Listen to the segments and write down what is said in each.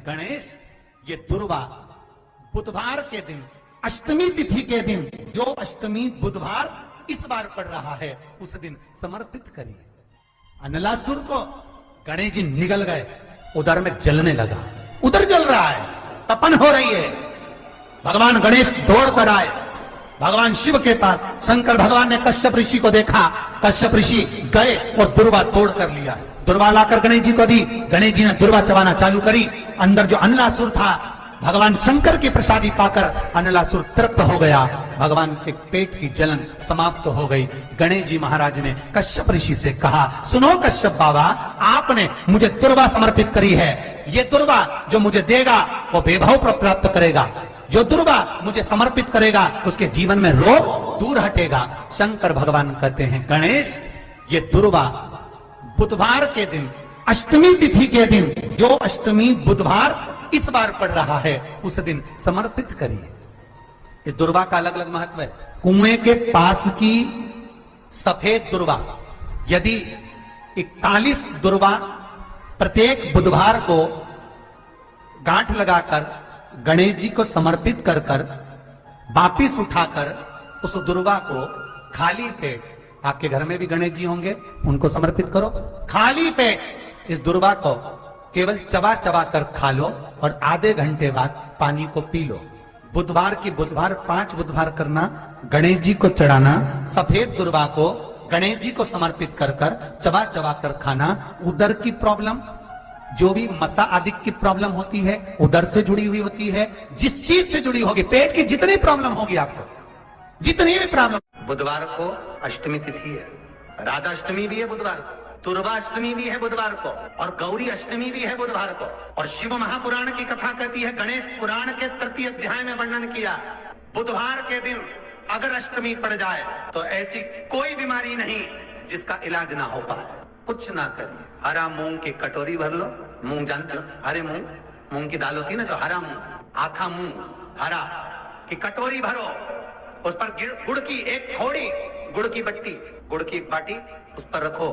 गणेश, ये दुर्वा बुधवार के दिन, अष्टमी तिथि के दिन, जो अष्टमी बुधवार इस बार पड़ रहा है, उस दिन समर्पित करिए। अनलासुर को गणेश जी निगल गए, उधर में जलने लगा, उधर जल रहा है, तपन हो रही है। भगवान गणेश दौड़ कर आए भगवान शिव के पास। शंकर भगवान ने कश्यप ऋषि को देखा, कश्यप ऋषि गए और दुर्वा तोड़ कर लिया। दुर्वा लाकर गणेश जी को दी, गणेश जी ने दुर्वा चबाना चालू करी। अंदर जो अनलासुर था, भगवान शंकर की प्रसादी पाकर अनलासुर तृप्त हो गया। भगवान के पेट की जलन समाप्त हो गई। गणेश जी महाराज ने कश्यप ऋषि से कहा, सुनो कश्यप बाबा, आपने मुझे दुर्वा समर्पित करी है। ये दुर्वा जो मुझे देगा वो वैभव प्राप्त करेगा, जो दुर्वा मुझे समर्पित करेगा उसके जीवन में रोग दूर हटेगा। शंकर भगवान कहते हैं, गणेश, ये दुर्वा बुधवार के दिन, अष्टमी तिथि के दिन, जो अष्टमी बुधवार इस बार पड़ रहा है, उस दिन समर्पित करिए। इस दुर्वा का अलग अलग महत्व है। कुएं के पास की सफेद दुर्वा, यदि 41 दुर्वा प्रत्येक बुधवार को गांठ लगाकर गणेश जी को समर्पित कर कर वापिस उठाकर उस दुर्वा को खाली पेट, आपके घर में भी गणेश जी होंगे, उनको समर्पित करो। खाली पेट इस दुर्वा को केवल चबा चबा कर खा लो और आधे घंटे बाद पानी को पी लो। बुधवार की बुधवार 5 बुधवार करना, गणेश जी को चढ़ाना, सफेद दुर्वा को गणेश जी को समर्पित कर कर चबा चबा कर खाना। उदर की प्रॉब्लम, जो भी मसा आदि की प्रॉब्लम होती है, उदर से जुड़ी हुई होती है, जिस चीज से जुड़ी होगी, पेट की जितनी प्रॉब्लम होगी आपको, जितनी भी प्रॉब्लम। बुधवार को अष्टमी तिथि है, राधा अष्टमी भी है बुधवार को, दुर्वा अष्टमी भी है बुधवार को, और गौरी अष्टमी भी है बुधवार को। और शिव महापुराण की कथा कहती है, गणेश पुराण के 3 अध्याय में वर्णन किया, बुधवार के दिन अगर अष्टमी पड़ जाए तो ऐसी कोई बीमारी नहीं जिसका इलाज ना हो पाए। कुछ ना करिए, हरा मूंग की कटोरी भर लो। मूंग जानते हो, हरे मूंग, मूंग की दाल होती है ना, जो हरा मूंग, आखा मूंग, हरा की कटोरी भरो, उस पर गुड़ की एक थोड़ी, गुड़ की बट्टी, गुड़ की एक बाटी उस पर रखो,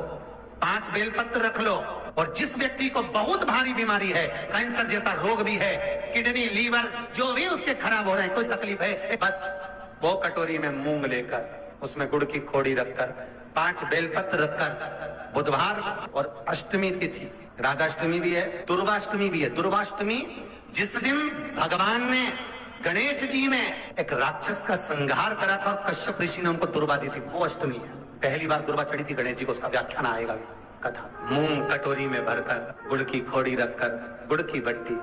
5 बेलपत्र रख लो। और जिस व्यक्ति को बहुत भारी बीमारी है, कैंसर जैसा रोग भी है, किडनी, लीवर, जो भी उसके खराब हो रहे हैं, कोई तकलीफ है, बस वो कटोरी में मूंग लेकर उसमें गुड़ की खोड़ी रखकर 5 बेलपत्र रखकर, बुधवार और अष्टमी तिथि, राधाष्टमी भी है, दुर्वाष्टमी भी है। दुर्वाष्टमी जिस दिन भगवान ने गणेश जी ने एक राक्षस का संहार करा था और कश्यप ऋषि ने उनको दुर्वा दी थी, वो अष्टमी है। पहली बार दुर्वा चढ़ी थी गणेश जी को, उसका व्याख्यान आएगा कथा। मूंग कटोरी में भरकर, गुड़ की खोड़ी रखकर, गुड़ की बट्टी,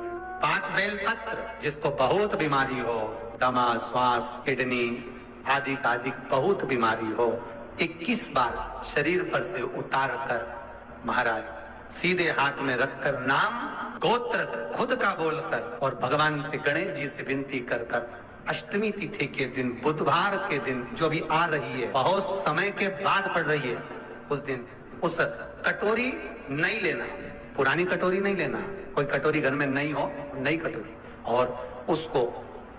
5 बेलपत्र, जिसको बहुत बीमारी हो, दमा, श्वास, किडनी आदि का आदि बहुत बीमारी हो, 21 बार शरीर पर से उतार कर महाराज सीधे हाथ में रखकर नाम गोत्र खुद का बोलकर और भगवान से, गणेश जी से विनती कर कर, अष्टमी तिथि के दिन, बुधवार के दिन जो भी आ रही है, बहुत समय के बाद पड़ रही है, उस दिन उस कटोरी नहीं लेना, पुरानी कटोरी नहीं लेना, कोई कटोरी घर में नहीं हो, नई कटोरी, और उसको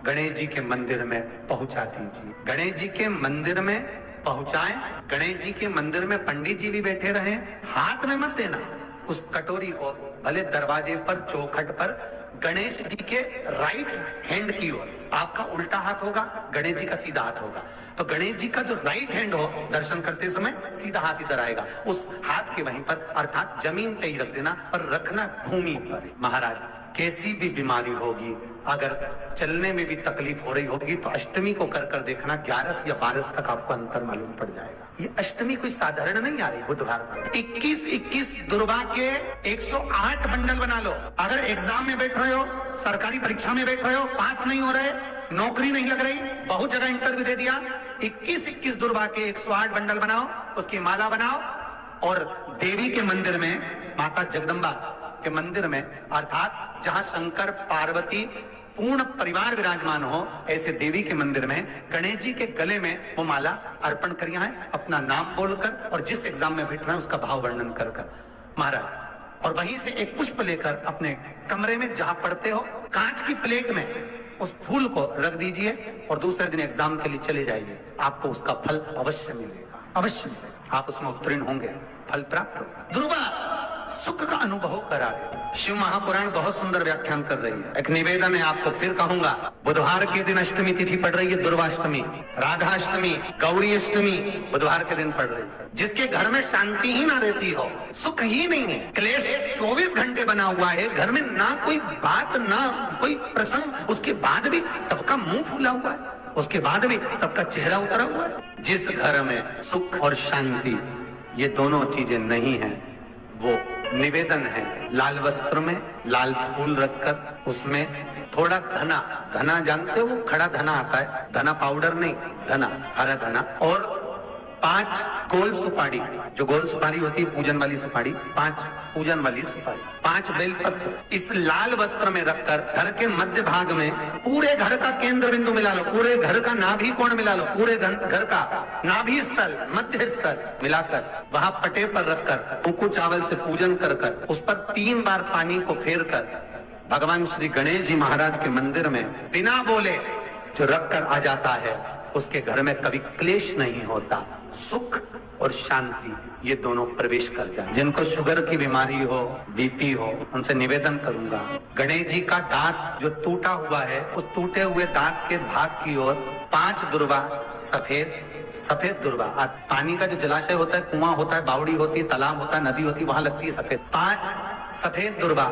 गणेश जी के मंदिर में पहुंचा दीजिए। गणेश जी के मंदिर में पहुंचाएं, गणेश जी के मंदिर में पंडित जी भी बैठे रहे, हाथ में मत देना उस कटोरी को, भले दरवाजे पर, चौखट पर, गणेश जी के राइट हैंड की ओर, आपका उल्टा हाथ होगा, गणेश जी का सीधा हाथ होगा, तो गणेश जी का जो राइट हैंड हो, दर्शन करते समय सीधा हाथ इधर आएगा, उस हाथ के वहीं पर, अर्थात जमीन पे ही रख देना, पर रखना भूमि पर। महाराज, कैसी भी बीमारी होगी, अगर चलने में भी तकलीफ हो रही होगी, तो अष्टमी को कर कर देखना, 11 या 12 तक आपको अंतर मालूम पड़ जाएगा। ये अष्टमी कोई साधारण नहीं आ रही बुधवार को। 21 दुर्वा के 108 बंडल बना लो। अगर एग्जाम में बैठ रहे हो, सरकारी परीक्षा में बैठ रहे हो, पास नहीं हो रहे, नौकरी नहीं लग रही, बहुत जगह इंटरव्यू दे दिया, 21 दुर्वा के 108 बंडल बनाओ, उसकी माला बनाओ, और देवी के मंदिर में, माता जगदम्बा के मंदिर में, अर्थात जहां शंकर पार्वती पूर्ण परिवार विराजमान हो, ऐसे देवी के मंदिर में गणेश जी के गले में वो माला अर्पण करिए हैं, अपना नाम बोलकर, और जिस एग्जाम में बैठ रहे हैं उसका भाव वर्णन कर कर महाराज, और वहीं से एक पुष्प लेकर अपने कमरे में जहां पढ़ते हो, कांच की प्लेट में उस फूल को रख दीजिए, और दूसरे दिन एग्जाम के लिए चले जाइए, आपको उसका फल अवश्य मिलेगा, अवश्य मिलेगा, आप उसमें उत्तीर्ण होंगे, फल प्राप्त होगा। दुर्वा सुख का अनुभव करा दे। शिव महापुराण बहुत सुंदर व्याख्यान कर रही है। एक निवेदन है आपको, फिर कहूंगा, बुधवार के दिन अष्टमी तिथि पड़ रही है, दुर्वाष्टमी, राधाष्टमी, गौरी अष्टमी बुधवार के दिन पड़ रही है। जिसके घर में शांति ही ना रहती हो, सुख ही नहीं है, क्लेश 24 घंटे बना हुआ है, घर में ना कोई बात ना कोई प्रसंग, उसके बाद भी सबका मुंह फूला हुआ है, उसके बाद भी सबका चेहरा उतरा हुआ है। जिस घर में सुख और शांति ये दोनों चीजें नहीं है, वो निवेदन है, लाल वस्त्र में लाल फूल रखकर उसमें थोड़ा धना, धना जानते हो, वो खड़ा धना आता है, धना पाउडर नहीं, धना, हरा धना, और 5 गोल सुपारी, जो गोल सुपारी होती है पूजन वाली सुपारी, 5 पूजन वाली सुपारी, 5 बेलपत्र इस लाल वस्त्र में रखकर घर के मध्य भाग में पूरे घर का केंद्र बिंदु मिला लो, पूरे घर का नाभि कोण मिला लो, पूरे घर का नाभि स्थल, मध्य स्थल मिलाकर वहां पटे पर रखकर कुंकू चावल से पूजन कर कर उस पर 3 बार पानी को फेर कर भगवान श्री गणेश जी महाराज के मंदिर में बिना बोले जो रखकर आ जाता है, उसके घर में कभी क्लेश नहीं होता, सुख और शांति ये दोनों प्रवेश कर जाए। जिनको शुगर की बीमारी हो, बीपी हो, उनसे निवेदन करूंगा, गणेश जी का दांत जो टूटा हुआ है, उस टूटे हुए दांत के भाग की ओर 5 दुर्वा, सफेद दुर्वा, पानी का जो जलाशय होता है, कुआं होता है, बावड़ी होती है, तालाब होता है, नदी होती है, वहां लगती है सफेद, 5 सफेद दुर्वा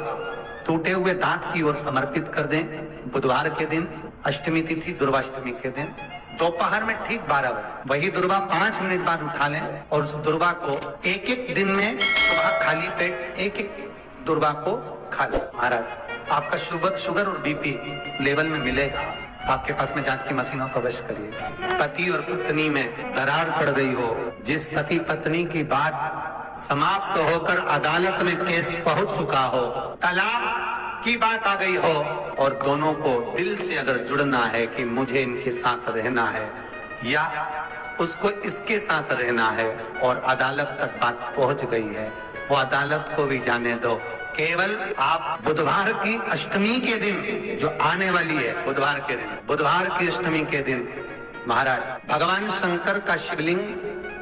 टूटे हुए दांत की ओर समर्पित कर दें। बुधवार के दिन अष्टमी तिथि, दुर्वाष्टमी के दिन दोपहर में ठीक 12 बजे वही दुर्वा 5 मिनट बाद उठा लें और उस दुर्वा को एक दिन में सुबह खाली पेट एक दुर्वा को खा लें। महाराज आपका शुगर और बीपी लेवल में मिलेगा। आपके पास में जांच की मशीनों को अवश्य करिएगा। पति और पत्नी में दरार पड़ गई हो, जिस पति पत्नी की बात समाप्त होकर अदालत में केस पहुंच चुका हो, तलाक की बात आ गई हो और दोनों को दिल से अगर जुड़ना है कि मुझे इनके साथ रहना है या उसको इसके साथ रहना है और अदालत तक बात पहुंच गई है, वो अदालत को भी जाने दो। केवल आप बुधवार की अष्टमी के दिन जो आने वाली है, बुधवार की अष्टमी के दिन महाराज भगवान शंकर का शिवलिंग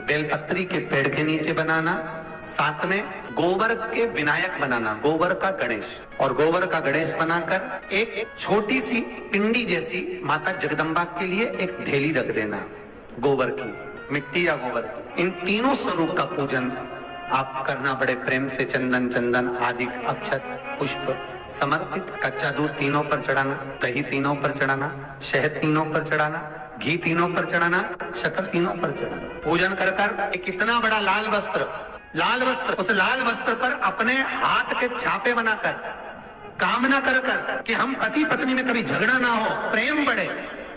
बेलपत्री के पेड़ के नीचे बनाना, साथ में गोबर के विनायक बनाना, गोबर का गणेश, और गोबर का गणेश बनाकर एक छोटी सी पिंडी जैसी माता जगदम्बा के लिए एक ढेली रख देना, गोबर की, मिट्टी या गोबर की। इन तीनों स्वरूप का पूजन आप करना बड़े प्रेम से, चंदन आदि अक्षत पुष्प समर्पित, कच्चा दूध तीनों पर चढ़ाना, दही तीनों पर चढ़ाना, शहद तीनों पर चढ़ाना, घी तीनों पर चढ़ाना, शक्कर तीनों पर चढ़ाना। पूजन कर कर एक इतना बड़ा लाल वस्त्र, उस लाल वस्त्र पर अपने हाथ के छापे बनाकर कामना कर कर कि हम पति पत्नी में कभी झगड़ा ना हो, प्रेम बढ़े,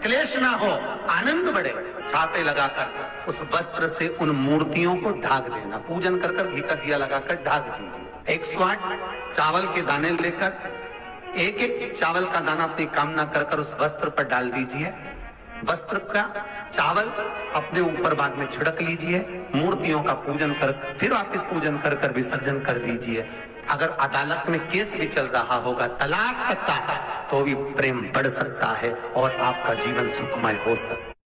क्लेश ना हो, आनंद बढ़े, छापे लगाकर उस वस्त्र से उन मूर्तियों को ढाक देना। पूजन कर कर घी का दिया लगाकर ढाक दीजिए। 108 चावल के दाने लेकर एक चावल का दाना अपनी कामना कर कर उस वस्त्र पर डाल दीजिए। वस्त्र का चावल अपने ऊपर बाद में छिड़क लीजिए, मूर्तियों का पूजन कर फिर वापिस पूजन कर कर विसर्जन कर दीजिए। अगर अदालत में केस भी चल रहा होगा तलाक तक का, तो भी प्रेम बढ़ सकता है और आपका जीवन सुखमय हो सकता है।